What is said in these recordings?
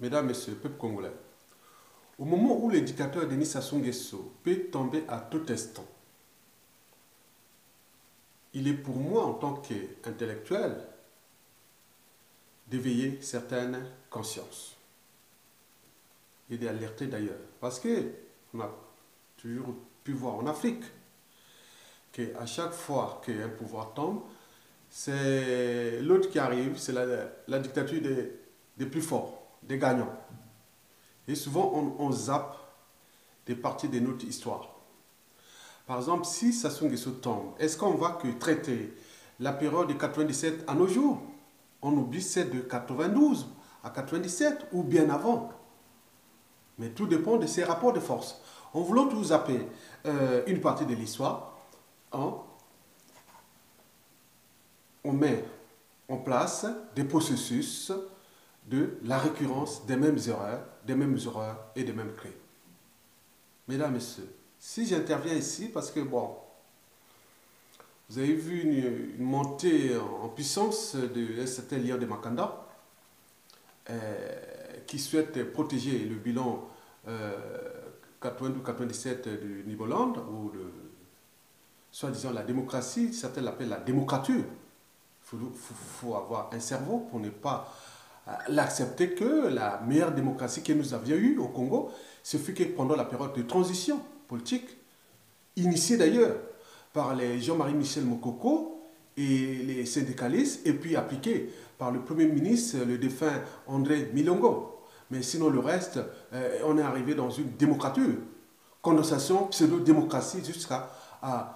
Mesdames, Messieurs, peuple congolais, au moment où le dictateur Denis Sassou Nguesso peut tomber à tout instant, il est pour moi, en tant qu'intellectuel, d'éveiller certaines consciences et d'alerter d'ailleurs. Parce qu'on a toujours pu voir en Afrique qu'à chaque fois qu'un pouvoir tombe, c'est l'autre qui arrive, c'est la dictature des plus forts, des gagnants. Et souvent, on zappe des parties de notre histoire. Par exemple, si Sassou Nguesso tombe, est-ce qu'on va que traiter la période de 97 à nos jours? On oublie celle de 92 à 97 ou bien avant. Mais tout dépend de ces rapports de force. En voulant tout zapper une partie de l'histoire, on met en place des processus de la récurrence des mêmes erreurs et des mêmes crimes. Mesdames, Messieurs, si j'interviens ici, parce que bon, vous avez vu une montée en puissance de un certain Lion de Makanda qui souhaite protéger le bilan 92-97 du Niboland, ou de soi-disant la démocratie, certains l'appellent la démocrature. Il faut avoir un cerveau pour ne pas l'accepter que la meilleure démocratie que nous avions eue au Congo, ce fut que pendant la période de transition politique, initiée d'ailleurs par les Jean-Marie Michel Mokoko et les syndicalistes, et puis appliquée par le Premier ministre, le défunt André Milongo. Mais sinon le reste, on est arrivé dans une démocrature. Condensation, pseudo-démocratie jusqu'à...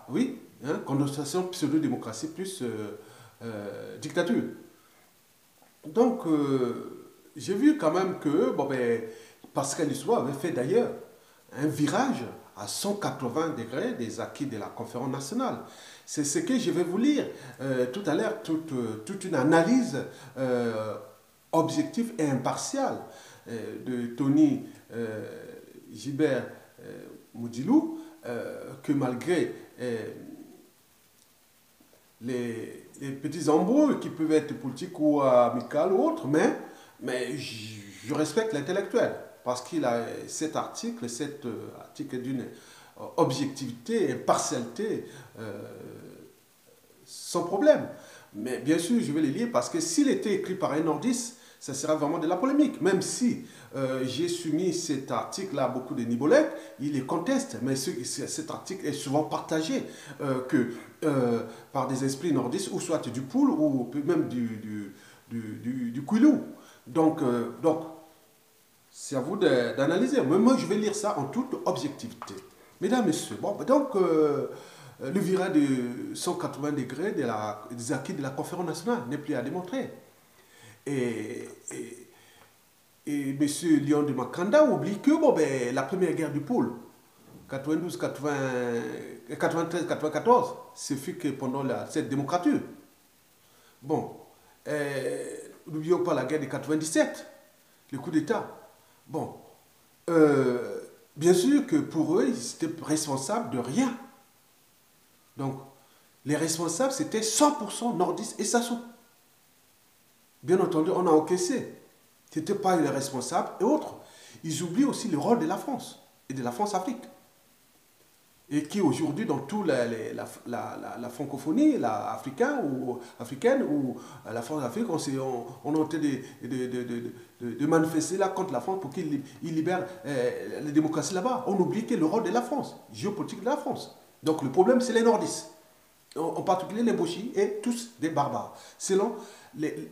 oui, hein, condensation, pseudo-démocratie plus dictature. Donc, j'ai vu quand même que Pascal Lissouba avait fait d'ailleurs un virage à 180 degrés des acquis de la conférence nationale. C'est ce que je vais vous lire tout à l'heure, toute une analyse objective et impartiale de Tony Gilbert Moudilou, que malgré les petits embrouilles qui peuvent être politiques ou amicales ou autres, mais je respecte l'intellectuel parce qu'il a cet article d'une objectivité, impartialité sans problème. Mais bien sûr, je vais le lire parce que s'il était écrit par un nordiste, ça sera vraiment de la polémique. Même si j'ai soumis cet article à beaucoup de Nibolèques, il les conteste. Mais cet article est souvent partagé par des esprits nordistes, ou soit du Poul, ou même du Kouilou. Donc c'est à vous d'analyser. Mais moi, je vais lire ça en toute objectivité. Mesdames, Messieurs, bon, donc le virage de 180 degrés des acquis de la conférence nationale n'est plus à démontrer. Et M. Lion de Makanda oublie que la première guerre du pôle, 92, 93, 94, ce fut que pendant cette démocrature. Bon, n'oublions pas la guerre de 97, le coup d'État. Bon, bien sûr que pour eux, ils étaient responsables de rien. Donc, les responsables, c'était 100% nordistes et Sassou. Bien entendu, on a encaissé. Ce n'était pas les responsables et autres. Ils oublient aussi le rôle de la France et de la France-Afrique. Et qui aujourd'hui, dans toute la francophonie africaine ou la France-Afrique, on est en train de manifester là contre la France pour qu'il libère la démocratie là-bas. On oublie que le rôle de la France, géopolitique de la France. Donc le problème, c'est les nordistes. En particulier les Bochis, et tous des barbares, selon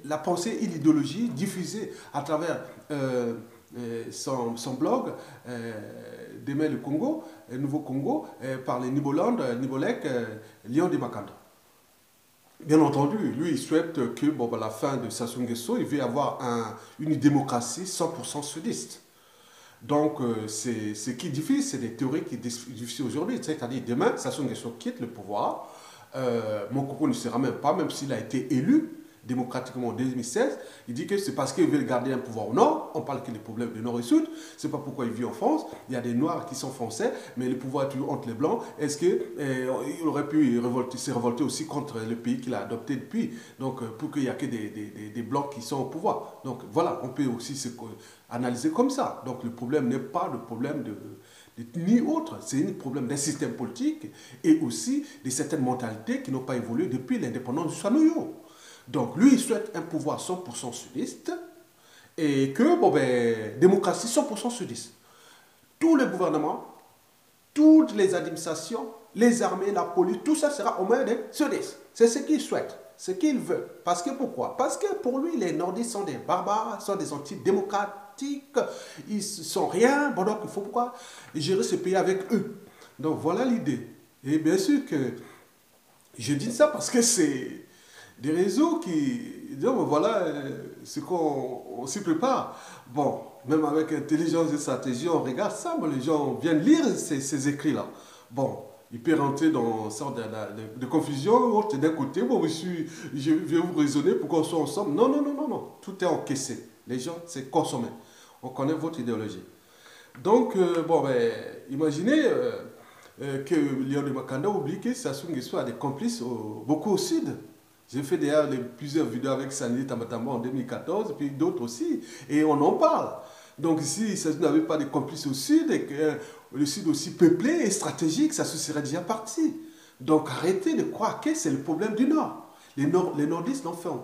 la pensée et l'idéologie diffusée à travers son blog Demain le Congo, Nouveau Congo, par les Nibolèques, Lion de Makanda. Bien entendu, lui, il souhaite que à la fin de Sassou Nguesso, il veut avoir une démocratie 100% sudiste. Donc, ce qui diffuse, c'est des théories qui diffusent aujourd'hui. C'est-à-dire, demain, Sassou Nguesso quitte le pouvoir. Mokoko ne sera même pas, même s'il a été élu, démocratiquement en 2016. Il dit que c'est parce qu'ils veulent garder un pouvoir au nord. On parle que les problèmes de nord et sud. C'est pas pourquoi il vit en France. Il y a des noirs qui sont français, mais le pouvoir est toujours entre les blancs. Est-ce qu'il aurait pu se révolter aussi contre le pays qu'il a adopté depuis? Donc, pour qu'il n'y ait que des blancs qui sont au pouvoir. Donc, voilà, on peut aussi analyser comme ça. Donc, le problème n'est pas le problème ni autre, c'est un problème d'un système politique et aussi de certaines mentalités qui n'ont pas évolué depuis l'indépendance du Sanoyo. Donc lui, il souhaite un pouvoir 100% sudiste et que, bon ben, démocratie 100% sudiste. Tous les gouvernements, toutes les administrations, les armées, la police, tout ça sera aux mains des sudistes. C'est ce qu'il souhaite, ce qu'il veut. Parce que pourquoi? Parce que pour lui, les nordistes sont des barbares, sont des antidémocrates, ils ne sont rien, bon donc il faut pourquoi gérer ce pays avec eux. Donc voilà l'idée. Et bien sûr que je dis ça parce que c'est des réseaux qui disent voilà ce qu'on s'y prépare. Bon, même avec intelligence et stratégie, on regarde ça, mais les gens viennent lire ces écrits-là. Bon, il peut rentrer dans une sorte de confusion. D'un côté, bon, je vais vous raisonner pour qu'on soit ensemble. Non, non, non, non, non. Tout est encaissé. Les gens, c'est consommé. On connaît votre idéologie. Donc, bon, ben, imaginez que Léon de Makanda oublie que Sassou Nguesso a des complices beaucoup au sud. J'ai fait d'ailleurs plusieurs vidéos avec Sandy Tamatamba en 2014, puis d'autres aussi, et on en parle. Donc si Sassou n'avait pas de complices au sud, et que le sud aussi peuplé et stratégique, Sassou serait déjà parti. Donc arrêtez de croire que c'est le problème du Nord. Les nordistes l'ont fait en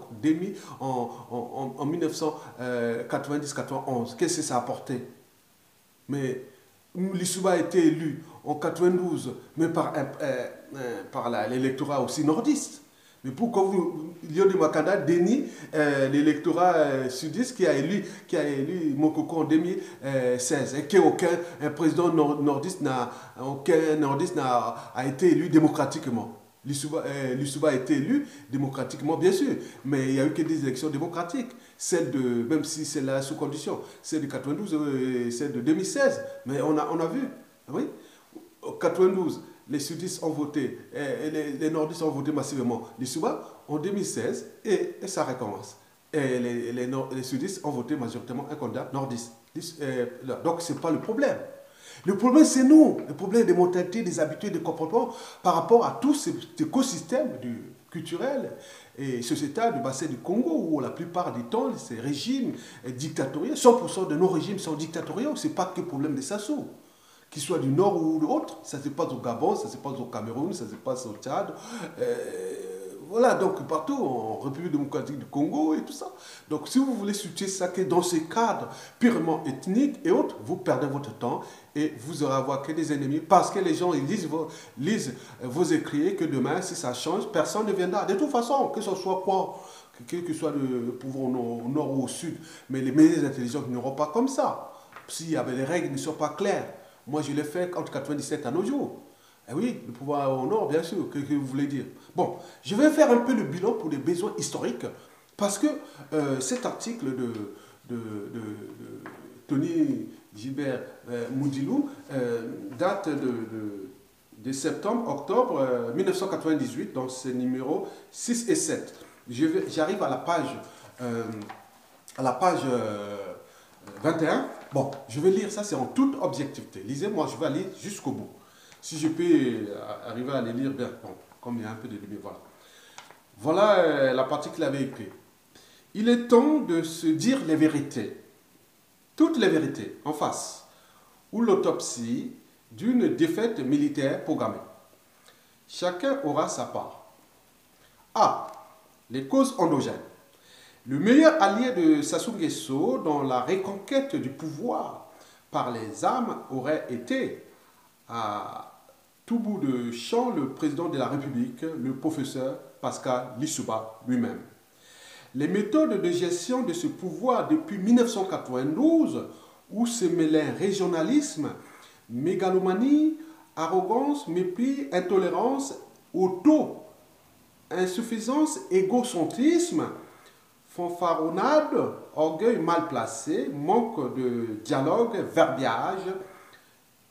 1990-91. Qu'est-ce que ça a apporté? Mais Lissouba a été élu en 92, mais par l'électorat aussi nordiste. Mais pourquoi Léon de Makanda dénie l'électorat sudiste qui a élu Mokoko en 2016 et qu'aucun président nordiste n'a été élu démocratiquement? Lissouba a été élu démocratiquement, bien sûr, mais il n'y a eu que des élections démocratiques. Même si c'est là sous condition, celle de 92 et celle de 2016. Mais on a vu, oui, en 92, les sudistes ont voté, les nordistes ont voté massivement Lissouba en 2016 et ça recommence. Et les sudistes ont voté majoritairement un candidat nordiste. Donc ce n'est pas le problème. Le problème, c'est nous. Le problème des mentalités, des habitudes, des comportements par rapport à tout cet écosystème culturel et sociétal du bassin du Congo où la plupart du temps, ces régimes dictatoriaux, 100% de nos régimes sont dictatoriaux. Ce n'est pas que le problème des Sassou. Qu'ils soient du nord ou de l'autre, ça se passe au Gabon, ça se passe au Cameroun, ça se passe au Tchad. Voilà, donc partout, en République démocratique du Congo et tout ça. Donc si vous voulez situer ça que dans ces cadres purement ethniques et autres, vous perdez votre temps et vous aurez à voir que des ennemis parce que les gens ils lisent vos écrits que demain, si ça change, personne ne viendra. De toute façon, que ce soit quoi, quel que soit le pouvoir au nord ou au sud, mais les médias intelligents n'auront pas comme ça. S'il y avait les règles ne sont pas claires. Moi, je l'ai fait entre 97 à nos jours. Eh oui, le pouvoir au nord, bien sûr, que vous voulez dire. Bon, je vais faire un peu le bilan pour les besoins historiques, parce que cet article de Tony Gilbert Moudilou date de septembre-octobre 1998, donc c'est numéro 6 et 7. J'arrive à la page 21. Bon, je vais lire ça, c'est en toute objectivité. Lisez-moi, je vais aller jusqu'au bout. Si je peux arriver à les lire bien, bon, comme il y a un peu de lumière, voilà. Voilà la partie qu'il avait écrite. Il est temps de se dire les vérités, toutes les vérités, en face, ou l'autopsie d'une défaite militaire programmée. Chacun aura sa part. A. Les causes endogènes. Le meilleur allié de Sassou Nguesso dans la reconquête du pouvoir par les armes aurait été, à tout bout de champ, le président de la République, le professeur Pascal Lissouba lui-même. Les méthodes de gestion de ce pouvoir depuis 1992, où se mêlaient régionalisme, mégalomanie, arrogance, mépris, intolérance, auto-insuffisance, égocentrisme, fanfaronnade, orgueil mal placé, manque de dialogue, verbiage,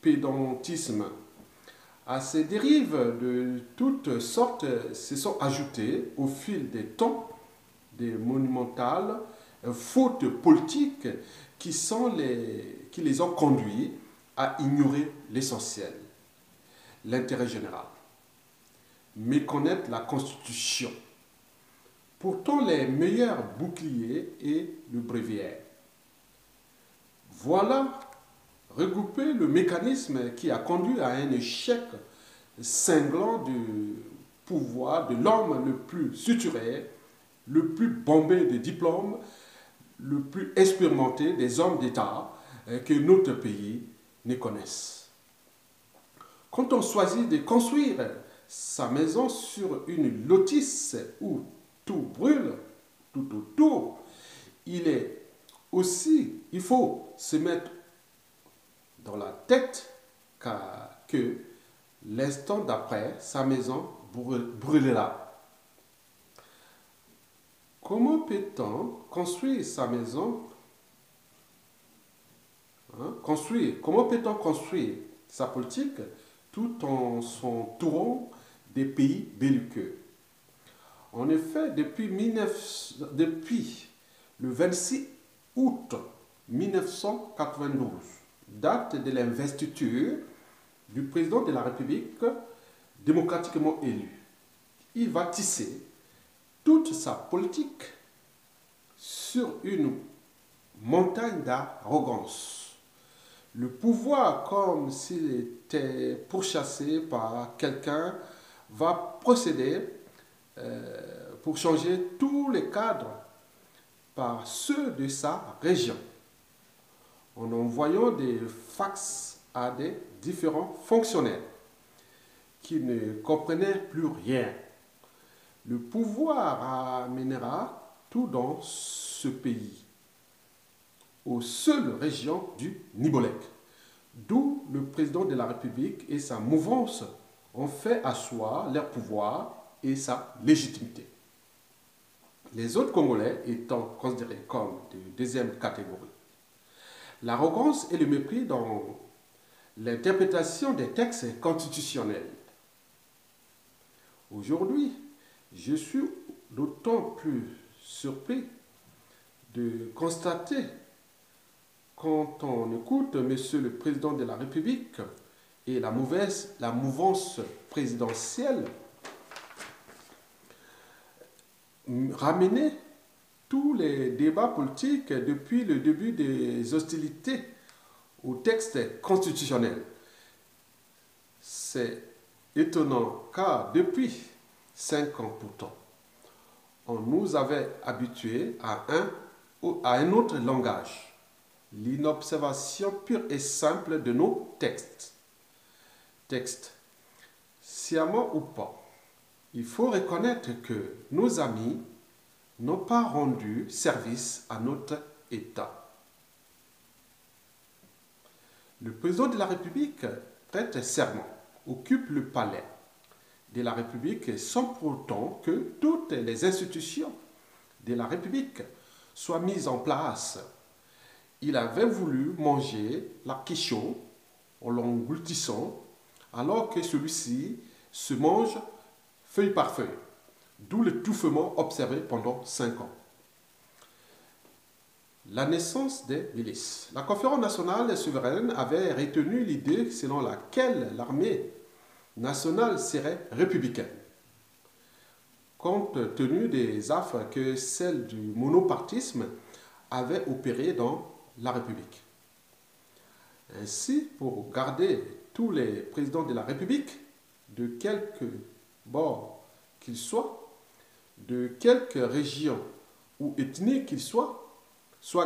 pédantisme. À ces dérives de toutes sortes se sont ajoutées au fil des temps des monumentales fautes politiques qui les ont conduits à ignorer l'essentiel, l'intérêt général, méconnaître la Constitution. Pourtant, les meilleurs boucliers et le bréviaire. Voilà regrouper le mécanisme qui a conduit à un échec cinglant du pouvoir de l'homme le plus suturé, le plus bombé de diplômes, le plus expérimenté des hommes d'État que notre pays ne connaisse. Quand on choisit de construire sa maison sur une lotisse où tout brûle, tout autour, il faut se mettre dans la tête que l'instant d'après, sa maison brûlera. Comment peut-on construire sa maison? Comment peut-on construire sa politique tout en s'entourant des pays belliqueux? En effet, depuis le 26 août 1992, date de l'investiture du président de la République démocratiquement élu, il va tisser toute sa politique sur une montagne d'arrogance. Le pouvoir, comme s'il était pourchassé par quelqu'un, va procéder pour changer tous les cadres par ceux de sa région, en envoyant des fax à des différents fonctionnaires qui ne comprenaient plus rien. Le pouvoir amènera tout dans ce pays, aux seules régions du Nibolek, d'où le président de la République et sa mouvance ont fait asseoir leur pouvoir et sa légitimité. Les autres Congolais étant considérés comme de deuxième catégorie. L'arrogance et le mépris dans l'interprétation des textes constitutionnels. Aujourd'hui, je suis d'autant plus surpris de constater, quand on écoute Monsieur le Président de la République et la mouvance présidentielle, ramener tous les débats politiques depuis le début des hostilités au texte constitutionnel. C'est étonnant car depuis 5 ans pourtant, on nous avait habitués à un autre langage, l'inobservation pure et simple de nos textes. Textes, sciemment ou pas, il faut reconnaître que nos amis n'ont pas rendu service à notre État. Le président de la République prête serment, occupe le palais de la République sans pourtant que toutes les institutions de la République soient mises en place. Il avait voulu manger l'artichaut en l'engloutissant, alors que celui-ci se mange feuille par feuille, d'où l'étouffement observé pendant 5 ans. La naissance des milices. La conférence nationale souveraine avait retenu l'idée selon laquelle l'armée nationale serait républicaine, compte tenu des affres que celle du monopartisme avait opéré dans la République. Ainsi, pour garder tous les présidents de la République, de quelque bord qu'ils soient, de quelque région ou ethnie qu'ils soient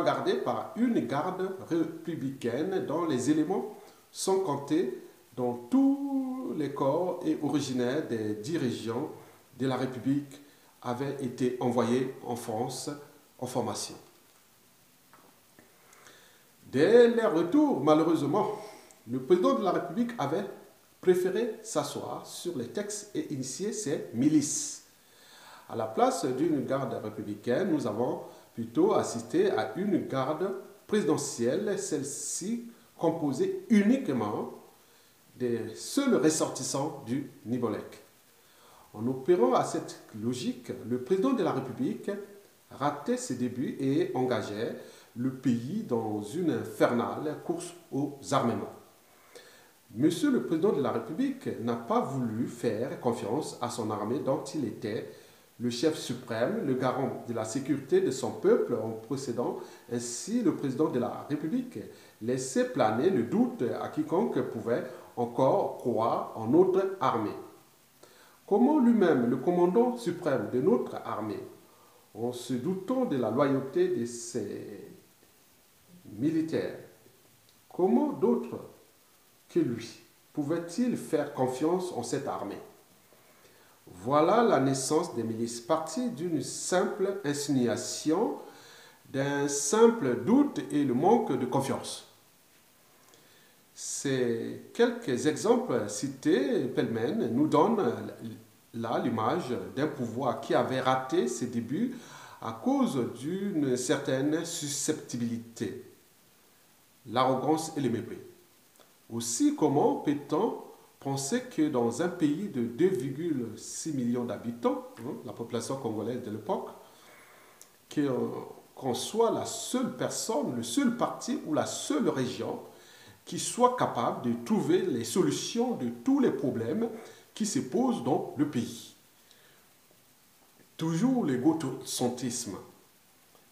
gardés par une garde républicaine dont les éléments sont comptés dans tous les corps et originaires des 10 régions de la République avaient été envoyés en France en formation. Dès leur retour, malheureusement, le président de la République avait préféré s'asseoir sur les textes et initier ses milices. À la place d'une garde républicaine, nous avons plutôt assisté à une garde présidentielle, celle-ci composée uniquement des seuls ressortissants du Nibolek. En opérant à cette logique, le président de la République ratait ses débuts et engageait le pays dans une infernale course aux armements. Monsieur le Président de la République n'a pas voulu faire confiance à son armée dont il était le chef suprême, le garant de la sécurité de son peuple en procédant ainsi le Président de la République laissait planer le doute à quiconque pouvait encore croire en notre armée. Comment lui-même, le commandant suprême de notre armée, en se doutant de la loyauté de ses militaires, comment d'autres que lui pouvaient-ils faire confiance en cette armée? Voilà la naissance des milices, partie d'une simple insinuation, d'un simple doute et le manque de confiance. Ces quelques exemples cités pêle-mêle nous donnent là l'image d'un pouvoir qui avait raté ses débuts à cause d'une certaine susceptibilité, l'arrogance et le mépris. Aussi, comment peut-on penser que dans un pays de 2,6 millions d'habitants, la population congolaise de l'époque, qu'on soit la seule personne, le seul parti ou la seule région qui soit capable de trouver les solutions de tous les problèmes qui se posent dans le pays. Toujours l'égocentrisme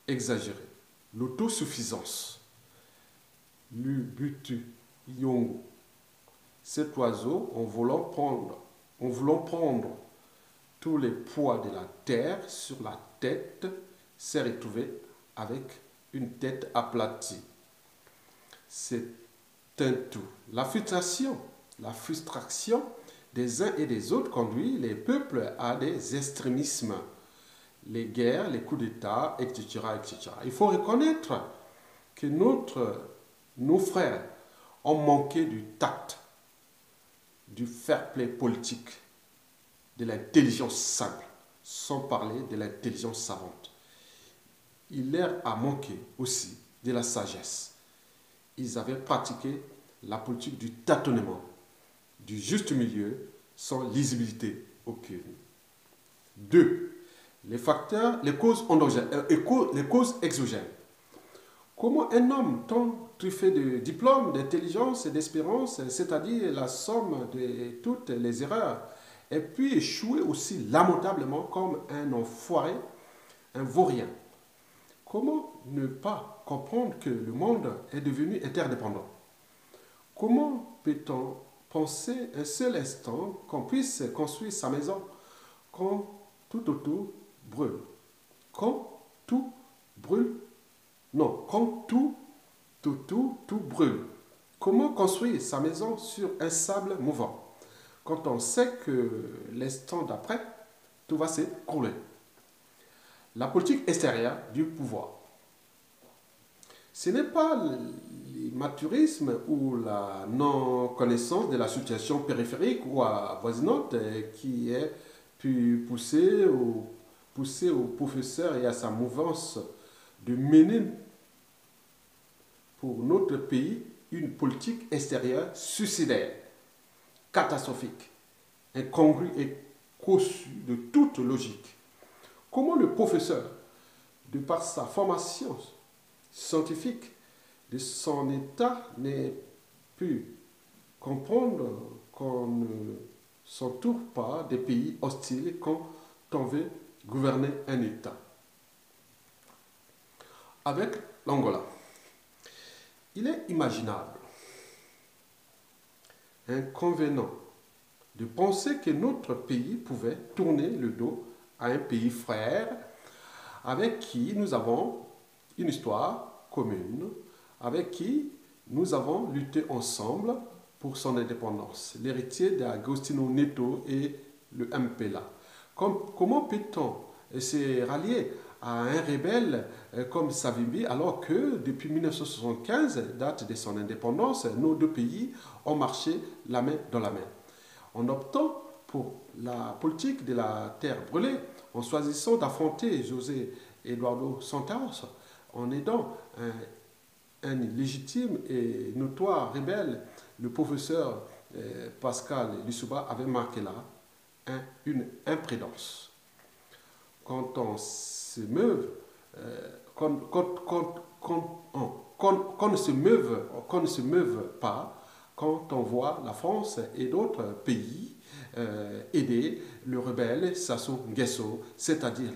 exagéré, l'autosuffisance, le butu, yongo. Cet oiseau, en voulant prendre tous les poids de la terre sur la tête, s'est retrouvé avec une tête aplatie. C'est un tout. La frustration des uns et des autres conduit les peuples à des extrémismes, les guerres, les coups d'État, etc., etc. Il faut reconnaître que nos frères ont manqué du tact, du fair play politique, de l'intelligence simple, sans parler de l'intelligence savante. Il leur a manqué aussi de la sagesse. Ils avaient pratiqué la politique du tâtonnement, du juste milieu, sans lisibilité aucune. 2. Les causes exogènes. Comment un homme tant truffé de diplômes, d'intelligence et d'espérance, c'est-à-dire la somme de toutes les erreurs, ait pu échouer aussi lamentablement comme un enfoiré, un vaurien? Comment ne pas comprendre que le monde est devenu interdépendant? Comment peut-on penser un seul instant qu'on puisse construire sa maison quand tout autour brûle? Quand tout brûle? Non, quand tout brûle. Comment construire sa maison sur un sable mouvant quand on sait que l'instant d'après, tout va s'écrouler? La politique extérieure du pouvoir. Ce n'est pas l'amateurisme ou la non-connaissance de la situation périphérique ou avoisinante qui est pu pousser au professeur et à sa mouvance de mener pour notre pays une politique extérieure suicidaire, catastrophique, incongrue et conçue de toute logique. Comment le professeur, de par sa formation scientifique, de son état, n'est pu comprendre qu'on ne s'entoure pas des pays hostiles quand on veut gouverner un État? Avec l'Angola, il est imaginable, inconvénient, de penser que notre pays pouvait tourner le dos à un pays frère avec qui nous avons une histoire commune, avec qui nous avons lutté ensemble pour son indépendance, l'héritier d'Agostino Neto et le MPLA. Comment peut-on se rallier à un rebelle comme Savimbi alors que depuis 1975, date de son indépendance, nos deux pays ont marché la main dans la main, en optant pour la politique de la terre brûlée, en choisissant d'affronter José Eduardo Santos, en aidant un légitime et notoire rebelle, le professeur Pascal Lissouba avait marqué là une imprudence. Quand on se meut qu'on ne se meuve pas quand on voit la France et d'autres pays aider le rebelle Sassou Nguesso, c'est-à-dire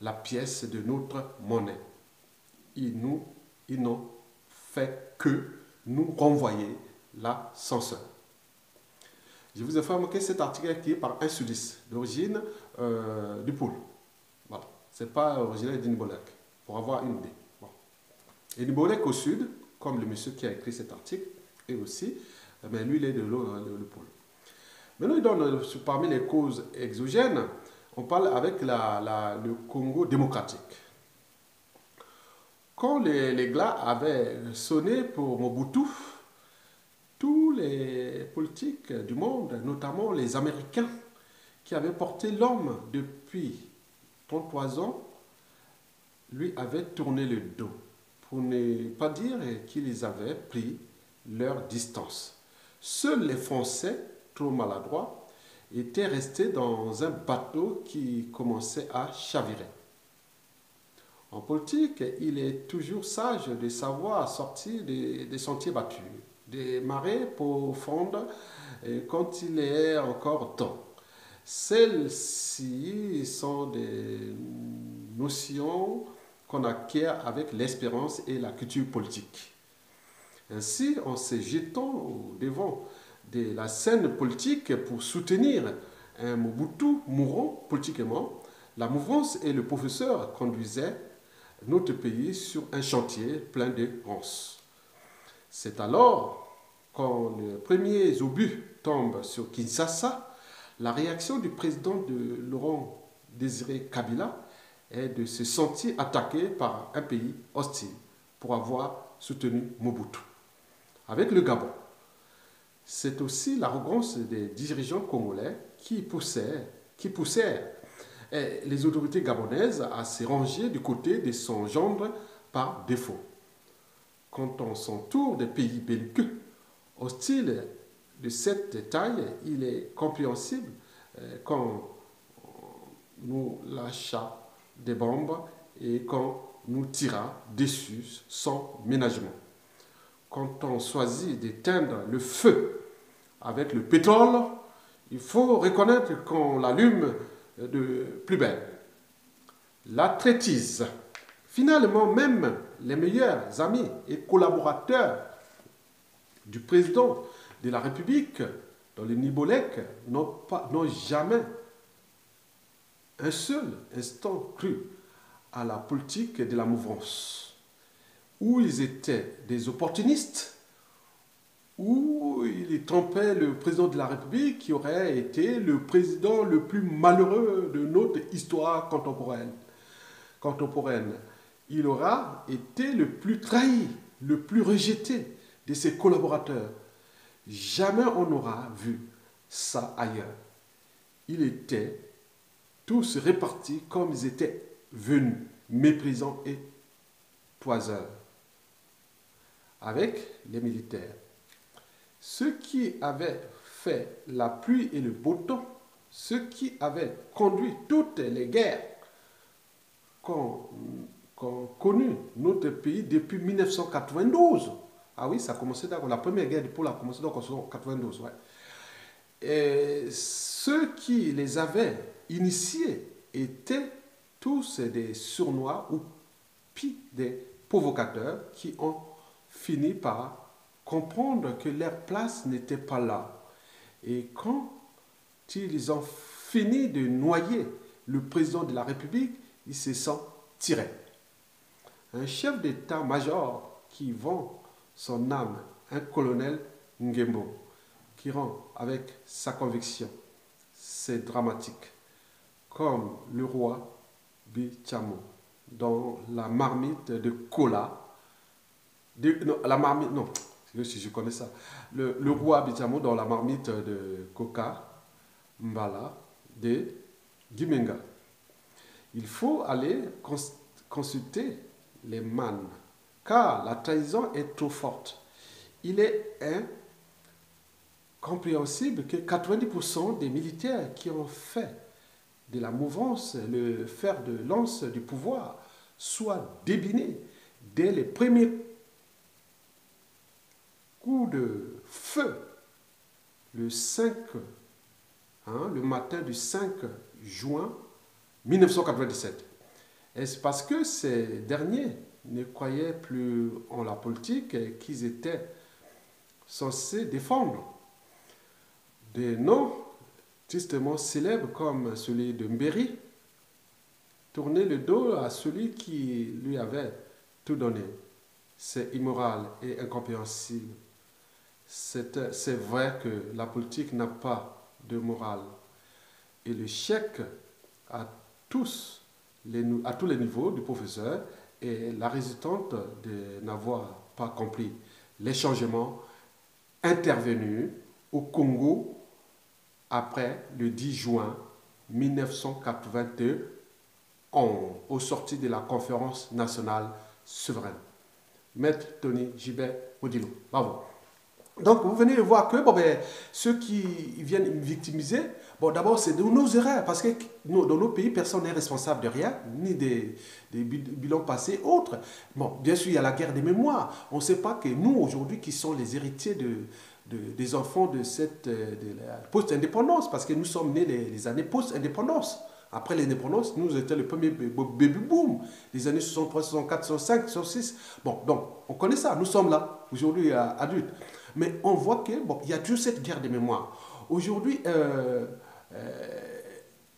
la pièce de notre monnaie. Ils n'ont fait que nous renvoyer l'ascenseur. Je vous informe que cet article est écrit par un sudiste d'origine du Pôle. Voilà. Ce n'est pas originaire d'Inibolek, pour avoir une idée. Bon. Inibolek au sud, comme le monsieur qui a écrit cet article, et aussi, mais lui il est de le Pôle. Maintenant, il donne parmi les causes exogènes, on parle avec le Congo démocratique. Quand les glas avaient sonné pour Mobutu, tous les politiques du monde, notamment les Américains, qui avaient porté l'homme depuis 33 ans, lui avaient tourné le dos, pour ne pas dire qu'ils avaient pris leur distance. Seuls les Français, trop maladroits, étaient restés dans un bateau qui commençait à chavirer. En politique, il est toujours sage de savoir sortir des sentiers battus, des marées profondes quand il est encore temps. Celles-ci sont des notions qu'on acquiert avec l'expérience et la culture politique. Ainsi, en se jetant au devant de la scène politique pour soutenir un Mobutu mourant politiquement, la mouvance et le professeur conduisaient notre pays sur un chantier plein de ronces. C'est alors, quand les premiers obus tombent sur Kinshasa, la réaction du président de Laurent Désiré Kabila est de se sentir attaqué par un pays hostile pour avoir soutenu Mobutu. Avec le Gabon, c'est aussi l'arrogance des dirigeants congolais qui poussèrent les autorités gabonaises à se ranger du côté de son gendre par défaut. Quand on s'entoure des pays belliqueux hostiles de cette taille, il est compréhensible quand nous lâchons des bombes et quand nous tirons dessus sans ménagement. Quand on choisit d'éteindre le feu avec le pétrole, il faut reconnaître qu'on l'allume de plus belle. La traîtrise. Finalement, même les meilleurs amis et collaborateurs du président de la République, dans les Nibolek, n'ont jamais un seul instant cru à la politique de la mouvance, où ils étaient des opportunistes, où il trompait le président de la République qui aurait été le président le plus malheureux de notre histoire contemporaine. Il aura été le plus trahi, le plus rejeté de ses collaborateurs. Jamais on n'aura vu ça ailleurs. Ils étaient tous répartis comme ils étaient venus, méprisants et toiseurs, avec les militaires. Ceux qui avaient fait la pluie et le beau temps, ceux qui avaient conduit toutes les guerres qu'ont connu notre pays depuis 1992. Ah oui, ça a commencé d'accord. La première guerre du Pôle a commencé donc en 1992. Ouais. Et ceux qui les avaient initiés étaient tous des sournois ou pis des provocateurs qui ont fini par comprendre que leur place n'était pas là. Et quand ils ont fini de noyer le président de la République, ils se sont tirés. Un chef d'état-major qui vend son âme, un colonel Nguembo, qui rend avec sa conviction, c'est dramatique, comme le roi Bichamo dans la marmite de cola, je connais ça, le roi Bichamo dans la marmite de coca, mbala, de Gimenga. Il faut aller consulter les mannes, car la trahison est trop forte. Il est incompréhensible que 90% des militaires qui ont fait de la mouvance le fer de lance du pouvoir soit débiné dès les premiers coups de feu le 5, le matin du 5 juin 1997. Est-ce parce que ces derniers ne croyaient plus en la politique et qu'ils étaient censés défendre des noms tristement célèbres comme celui de Mbéry, tourner le dos à celui qui lui avait tout donné? C'est immoral et incompréhensible. C'est vrai que la politique n'a pas de morale. Et le chèque à tous les niveaux du professeur est la résultante de n'avoir pas compris les changements intervenus au Congo après le 10 juin 1982 au sorti de la conférence nationale souveraine. Maître Tony Gilbert Odilo. Bravo. Donc, vous venez de voir que ceux qui viennent me victimiser, d'abord, c'est de nos erreurs, parce que dans nos pays, personne n'est responsable de rien, ni des bilans passés, autres. Bon, bien sûr, il y a la guerre des mémoires. On ne sait pas que nous, aujourd'hui, qui sommes les héritiers des enfants de la post-indépendance, parce que nous sommes nés les années post-indépendance. Après l'indépendance, nous étions le premier baby boom, les années 63, 64, 65, 66. Bon, donc, on connaît ça, nous sommes là, aujourd'hui adultes. Mais on voit qu'il y a toujours cette guerre des mémoires. Aujourd'hui,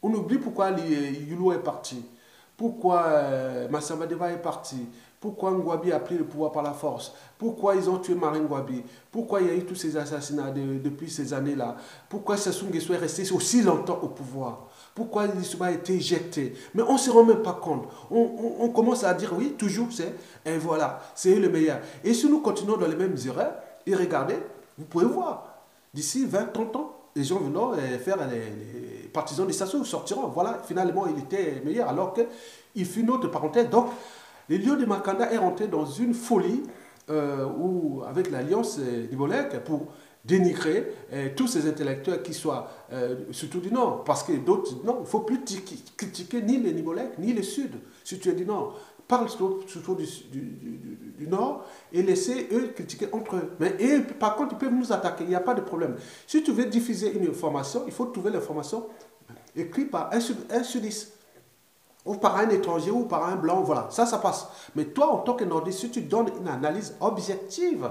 on oublie pourquoi Yulu est parti, pourquoi Massamba Deva est parti, pourquoi Ngouabi a pris le pouvoir par la force, pourquoi ils ont tué Marine Ngouabi, pourquoi il y a eu tous ces assassinats depuis ces années-là, pourquoi Sassou Nguesso est resté aussi longtemps au pouvoir, pourquoi Lissouba a été éjecté. Mais on ne se rend même pas compte. On commence à dire oui, toujours et voilà, c'est le meilleur. Et si nous continuons dans les mêmes erreurs, et regardez, vous pouvez voir, d'ici 20, 30 ans, les gens venant faire les partisans de Sassou sortiront. Voilà, finalement, il était meilleur, alors qu'il fut une autre parenthèse. Donc, les lions de Makanda est rentré dans une folie avec l'alliance Nibolek pour dénigrer tous ces intellectuels qui soient, surtout du Nord. Parce que d'autres, non, il ne faut plus critiquer ni les Nibolek, ni le Sud. Si tu es du Nord, parle surtout du Nord et laissez eux critiquer entre eux. Mais par contre, ils peuvent nous attaquer, il n'y a pas de problème. Si tu veux diffuser une information, il faut trouver l'information écrite par un sudiste, ou par un étranger, ou par un blanc, voilà, ça passe. Mais toi, en tant que nordiste, si tu donnes une analyse objective,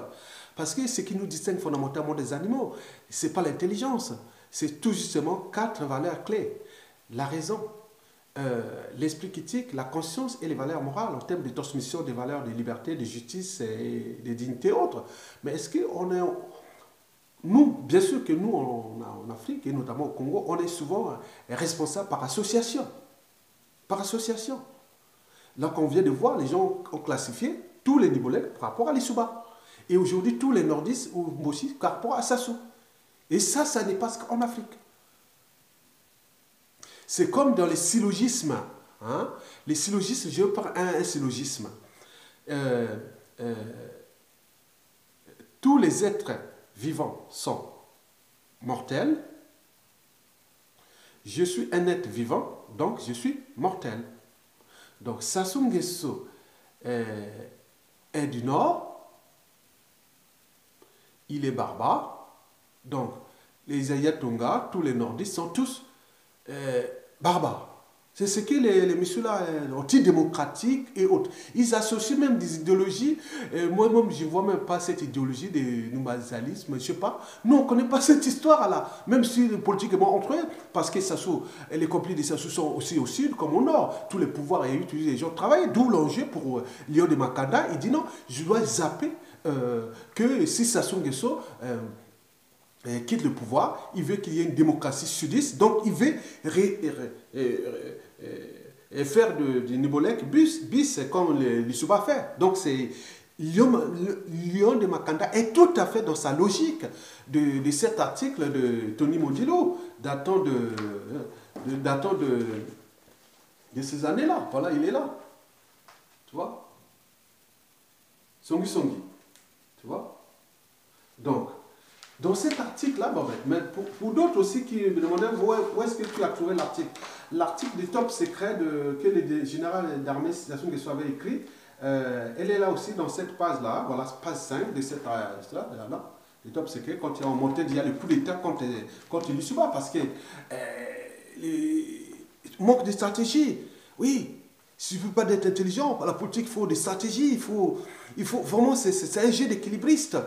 parce que ce qui nous distingue fondamentalement des animaux, ce n'est pas l'intelligence, c'est tout justement 4 valeurs clés. La raison, l'esprit critique, la conscience et les valeurs morales en termes de transmission des valeurs de liberté, de justice et de dignité et autres. Mais est-ce qu'on est... Nous, bien sûr que nous, en Afrique et notamment au Congo, on est souvent responsables par association. Par association. Là, qu'on vient de voir, les gens ont classifié tous les Nibolèques par rapport à l'Issouba. Et aujourd'hui, tous les nordistes aussi par rapport à Sassou. Et ça n'est pas qu'en Afrique. C'est comme dans les syllogismes. Hein? Les syllogismes, je prends un syllogisme. Tous les êtres vivants sont mortels. Je suis un être vivant, donc je suis mortel. Donc Sassou Nguesso est du Nord, il est barbare. Donc les Ayatonga, tous les nordistes sont tous barbares. C'est ce que les messieurs-là, anti-démocratiques et autres. Ils associent même des idéologies. Moi-même, je ne vois même pas cette idéologie de nomadisme, je ne sais pas. Nous, on ne connaît pas cette histoire-là. Même si politiquement entre eux, parce que Sassou, les complices de Sassou sont aussi au sud comme au nord. Tous les pouvoirs et utilisés, les gens travaillent. D'où l'enjeu pour Léon de Makanda. Il dit non, je dois zapper que si Sassou Nguesso quitte le pouvoir, il veut qu'il y ait une démocratie sudiste, donc il veut faire du Nibolek bis comme l'Issouba fait. Donc c'est Lion de Makanda est tout à fait dans sa logique de cet article de Tony Mondilo datant de ces années-là. Voilà, il est là. Tu vois? Songi. Tu vois? Donc, Dans cet article-là, bon, mais pour d'autres aussi qui me demandaient où est-ce que tu as trouvé l'article. L'article du top secret que le général d'armée Sassou Nguesso avait écrit, elle est là aussi dans cette page-là, voilà, page 5 de cette là, le top secret, quand il y a monté, il y a le coup d'État contre l'USUBA, parce que manque de stratégie. Oui, il ne suffit pas d'être intelligent. La politique, il faut des stratégies. Il faut vraiment, c'est un jeu d'équilibriste.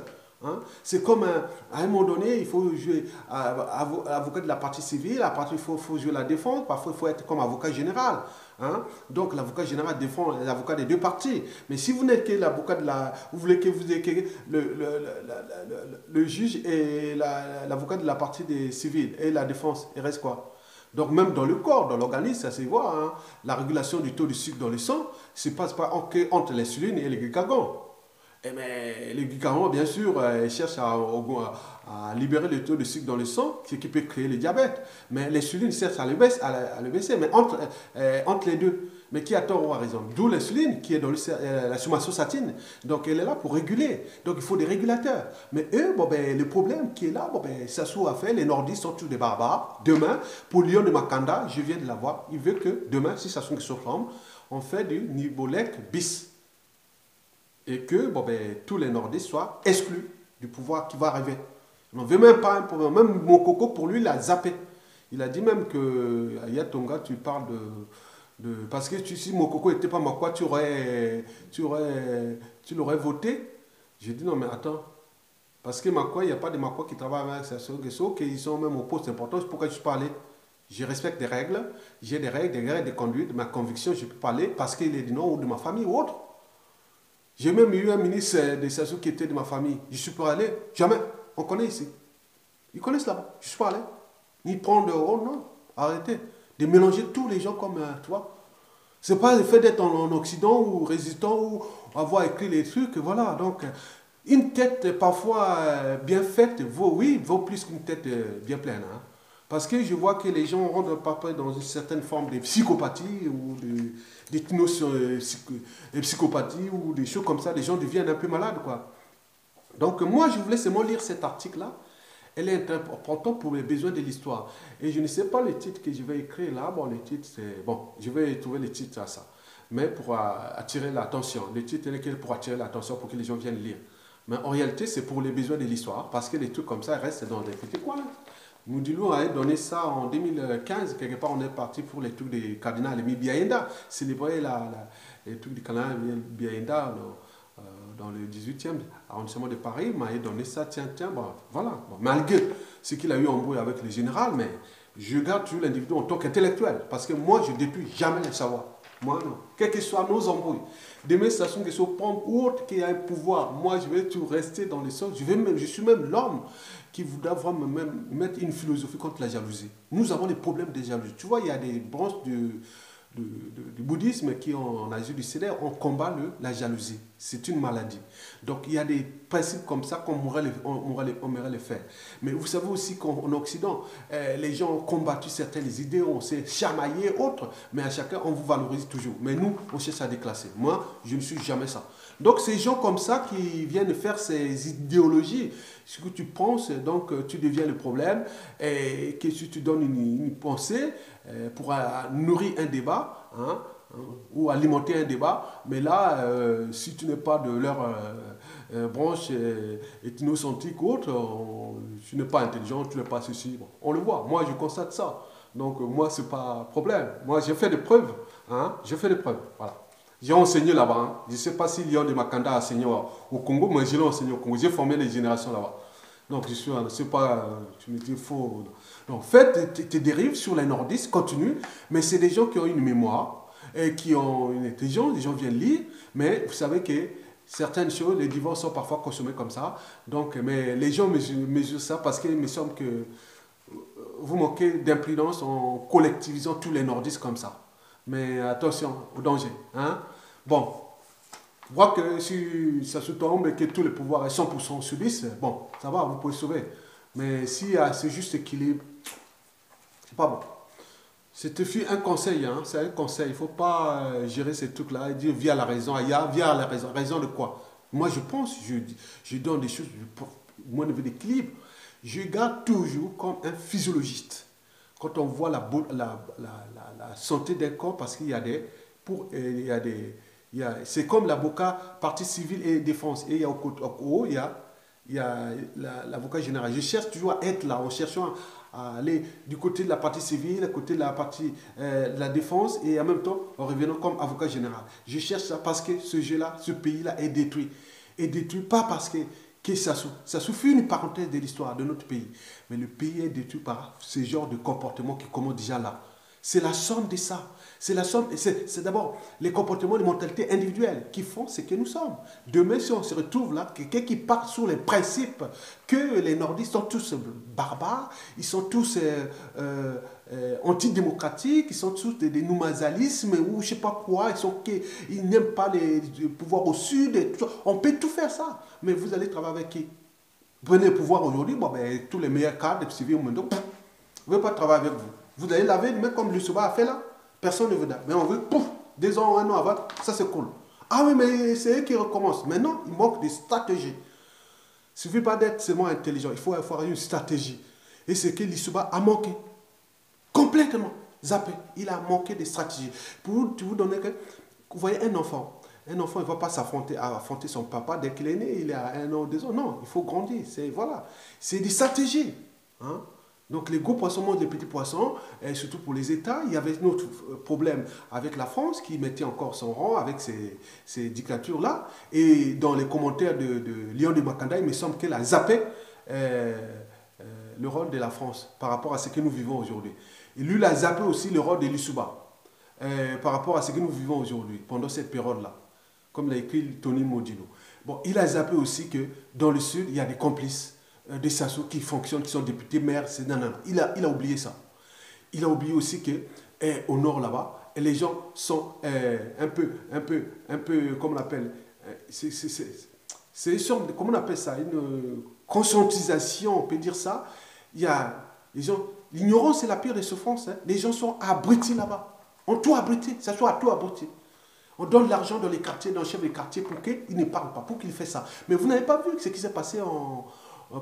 Hein? C'est comme à un moment donné, il faut jouer avocat de la partie civile, la partie, il faut jouer la défense, parfois il faut être comme avocat général. Hein? Donc l'avocat général défend l'avocat des deux parties. Mais si vous n'êtes que l'avocat de la... Vous voulez que vous ayez que le juge et l'avocat de la partie des civils et la défense, il reste quoi? Donc même dans le corps, dans l'organisme, ça se voit, hein, la régulation du taux de sucre dans le sang ne se passe pas entre l'insuline et les glucagons. Et mais les glucagons, bien sûr, cherchent à libérer le taux de sucre dans le sang, ce qui peut créer le diabète. Mais l'insuline cherche à le baisser, mais entre les deux. Mais qui a tort ou a raison? D'où l'insuline qui est dans la somatosatine. Donc elle est là pour réguler. Donc il faut des régulateurs. Mais eux, bon, ben, le problème qui est là, bon, ben, Sassou a fait, les nordistes sont tous des barbares. Demain, pour Lyon de Makanda, je viens de l'avoir, il veut que demain, si Sassou Nguesso forme, on fait du Nibolek bis. Et que bon, ben, tous les nordistes soient exclus du pouvoir qui va arriver. On ne veut même pas un problème. Même Mokoko, pour lui, il a zappé. Il a dit même que à Yatonga, tu parles parce que si Mokoko n'était pas Makwa, tu l'aurais voté. J'ai dit non, mais attends. Parce que Makwa, il n'y a pas de Makwa qui travaillent avec Sassou Nguesso, qui sont même au poste important. C'est pourquoi je peux parler. Je respecte des règles. J'ai des règles de conduite, de ma conviction, je peux parler parce qu'il est du nom ou de ma famille ou autre. J'ai même eu un ministre de Sassou qui était de ma famille. Je suis pas allé. Jamais. On connaît ici. Ils connaissent là-bas. Je suis pas allé. Ni prendre... Oh non. Arrêtez. De mélanger tous les gens comme toi. C'est pas le fait d'être en Occident ou résistant ou avoir écrit les trucs. Voilà. Donc, une tête parfois bien faite vaut plus qu'une tête bien pleine. Hein. Parce que je vois que les gens rentrent parfois dans une certaine forme de psychopathie ou de psychopathie ou des choses comme ça. Les gens deviennent un peu malades, quoi. Donc moi, je voulais seulement lire cet article-là. Elle est importante pour les besoins de l'histoire. Et je ne sais pas le titre que je vais écrire là. Bon, le titre, c'est... Bon, je vais trouver le titre à ça. Mais pour attirer l'attention. Le titre est pour attirer l'attention pour que les gens viennent lire. Mais en réalité, c'est pour les besoins de l'histoire. Parce que les trucs comme ça restent dans des petits coins. Moudilou a donné ça en 2015. Quelque part, on est parti pour les trucs des cardinals Emi Biaenda. Célébrer les trucs du cardinal Biaenda dans le 18e arrondissement de Paris. Il m'a donné ça, tiens, bon, voilà. Bon, malgré ce qu'il a eu en brouille avec le général, mais je garde toujours l'individu en tant qu'intellectuel. Parce que moi, je ne détruis jamais le savoir. Moi, non. Quelles que soient nos embrouilles. Demain, Sassou Nguesso prend ou autre qui a un pouvoir. Moi, je vais toujours rester dans les sens. Je suis même l'homme qui voudra vraiment mettre une philosophie contre la jalousie. Nous avons des problèmes de jalousie. Tu vois, il y a des branches du bouddhisme qui, en Asie du Sud, on combat la jalousie. C'est une maladie. Donc, il y a des principes comme ça qu'on aimerait les faire. Mais vous savez aussi qu'en Occident, les gens ont combattu certaines idées, on s'est chamaillé, autres, mais à chacun, on vous valorise toujours. Mais nous, on cherche à déclasser. Moi, je ne suis jamais ça. Donc, ces gens comme ça qui viennent faire ces idéologies, ce que tu penses, donc tu deviens le problème, et que si tu donnes une pensée pour nourrir un débat, hein, ou alimenter un débat, mais là, si tu n'es pas de leur branche ethnocentrique ou autre, tu n'es pas intelligent, tu n'es pas ceci. Bon, on le voit, moi je constate ça. Donc moi, ce n'est pas un problème. Moi, j'ai fait des preuves. Hein, j'ai fait des preuves, voilà. J'ai enseigné là-bas. Hein. Je ne sais pas si Lyon de Makanda a enseigné au Congo, mais je l'ai enseigné au Congo. J'ai formé les générations là-bas. Donc, je suis, c'est pas, tu me dis, faux. Donc, faites tes dérives sur les nordistes, continue, mais c'est des gens qui ont une mémoire et qui ont une intelligence, les gens viennent lire, mais vous savez que certaines choses, les divorces sont parfois consommés comme ça. Donc, mais les gens mesurent ça parce qu'il me semble que vous manquez d'imprudence en collectivisant tous les nordistes comme ça. Mais attention au danger. Hein? Bon, je vois que si ça se tombe et que tous les pouvoirs à 100% subissent, bon, ça va, vous pouvez sauver. Mais si c'est juste équilibre, c'est pas bon. C'était un conseil, hein? C'est un conseil. Il ne faut pas gérer ces trucs-là et dire via la raison, via la raison. Raison de quoi? Moi, je pense, je donne des choses mon niveau d'équilibre, je garde toujours comme un physiologiste. Quand on voit la santé d'un corps, parce qu'il y a des... il y a des c'est comme l'avocat partie civile et défense. Et il y a au haut, il y a l'avocat général. Je cherche toujours à être là, en cherchant à aller du côté de la partie civile, du côté de la partie de la défense, et en même temps en revenant comme avocat général. Je cherche ça parce que ce jeu-là, ce pays-là est détruit. Est détruit pas parce que ça suffit une parenthèse de l'histoire de notre pays. Mais le pays est détruit par ce genre de comportement qui commence déjà là. C'est la somme de ça. C'est la somme. C'est d'abord les comportements, les mentalités individuelles qui font ce que nous sommes. Demain, si on se retrouve là, quelqu'un qui part sur les principes que les nordistes sont tous barbares, ils sont tous antidémocratiques, ils sont tous des noumazalismes ou je sais pas quoi, ils n'aiment pas les pouvoirs au sud. Et tout. On peut tout faire ça. Mais vous allez travailler avec qui? Prenez le pouvoir aujourd'hui, bon, ben, tous les meilleurs cadres civils au monde, je ne veux pas travailler avec vous. Vous allez laver les mains comme Lussoba a fait là. Personne ne veut dar. Mais on veut, pouf, 2 ans, 1 an avant, ça c'est cool. Ah oui, mais c'est eux qui recommencent. Maintenant, il manque de stratégie. Il ne suffit pas d'être seulement intelligent. Il faut avoir une stratégie. Et c'est que Lussoba a manqué. Complètement. Zappé. Il a manqué de stratégie. Pour vous donner que, vous voyez un enfant. Un enfant, il ne va pas affronter son papa dès qu'il est né. Il est à 1 an, 2 ans. Non, il faut grandir. Voilà. C'est des stratégies. Hein? Donc les gros poissons mangent les petits poissons, et surtout pour les États. Il y avait un autre problème avec la France qui mettait encore son rang avec ces dictatures-là. Et dans les commentaires de Léon de Macanda, il me semble qu'elle a zappé le rôle de la France par rapport à ce que nous vivons aujourd'hui. Et lui, il a zappé aussi le rôle de Lussoba par rapport à ce que nous vivons aujourd'hui, pendant cette période-là, comme l'a écrit Tony Modino. Bon, il a zappé aussi que dans le Sud, il y a des complices. Des Sassou qui fonctionnent, qui sont députés, maires, non, non, non. Il a oublié ça. Il a oublié aussi qu'au nord là-bas, les gens sont un peu, comment on appelle, c'est une sorte de, comment on appelle ça, une conscientisation, on peut dire ça. Il y a les gens, l'ignorance c'est la pire des souffrances. Hein. Les gens sont abrutis là-bas. On tout abruti, ça soit tout abruti. On donne de l'argent dans les quartiers, dans le chef des quartiers pour qu'il ne parle pas, pour qu'il fasse ça. Mais vous n'avez pas vu ce qui s'est passé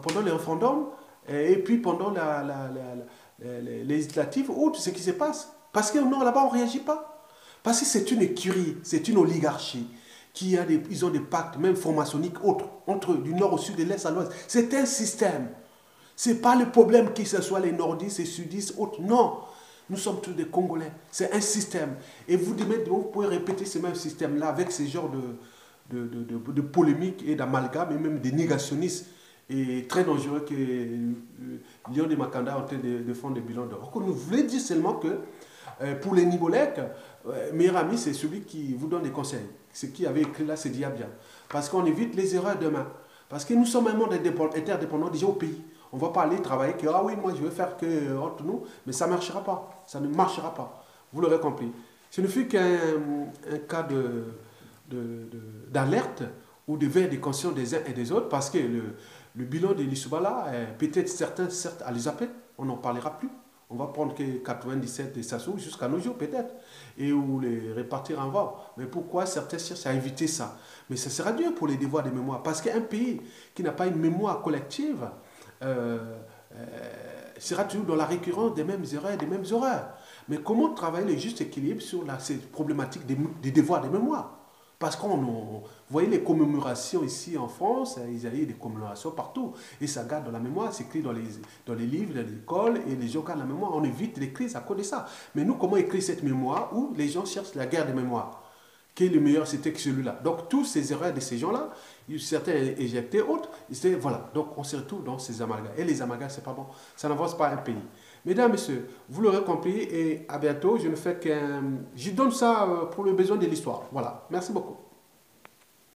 pendant les référendums et puis pendant les législatives, autres, ce qui se passe. Parce qu'au nord, là-bas, on ne réagit pas. Parce que c'est une écurie, c'est une oligarchie. Ils ont des pactes, même formationniques, autres, entre eux, du nord au sud, de l'est à l'ouest. C'est un système. Ce n'est pas le problème que ce soit les nordistes, les sudistes, autres. Non. Nous sommes tous des Congolais. C'est un système. Et vous pouvez répéter ce même système-là avec ce genre de polémiques et d'amalgames et même des négationnistes. Et très dangereux que Léon de Macanda est en train de faire des bilans d'or. Nous voulons dire seulement que pour les Nibolèques, meilleur ami, c'est celui qui vous donne des conseils. Ce qui avait écrit là, c'est déjà bien. Parce qu'on évite les erreurs demain. Parce que nous sommes un monde interdépendant déjà au pays. On ne va pas aller travailler que, ah oui, moi je veux faire que entre nous, mais ça ne marchera pas. Ça ne marchera pas. Vous l'aurez compris. Ce ne fut qu'un cas d'alerte ou de veille de conscience des uns et des autres, parce que le bilan de Lussoba là, peut-être certains, certes, à les appeler, on n'en parlera plus. On va prendre que 97 de Sassou jusqu'à nos jours peut-être, et ou les répartir en va. Mais pourquoi certains cherchent à éviter ça? Mais ça sera dur pour les devoirs de mémoire, parce qu'un pays qui n'a pas une mémoire collective sera toujours dans la récurrence des mêmes erreurs et des mêmes horreurs. Mais comment travailler le juste équilibre sur cette problématique des devoirs de mémoire? Parce vous voyez les commémorations ici en France, il y a des commémorations partout. Et ça garde dans la mémoire, c'est écrit dans les livres, dans l'école, et les gens gardent la mémoire. On évite les crises à cause de ça. Mais nous, comment écrire cette mémoire où les gens cherchent la guerre de mémoire? Quel est le meilleur, c'était que celui-là. Donc, tous ces erreurs de ces gens-là, certains éjectés, autres, voilà. Donc, on se retrouve dans ces amalgames. Et les amalgames, c'est pas bon. Ça n'avance pas un pays. Mesdames, Messieurs, vous l'aurez compris et à bientôt. Je ne fais qu'un... Je donne ça pour le besoin de l'histoire. Voilà. Merci beaucoup.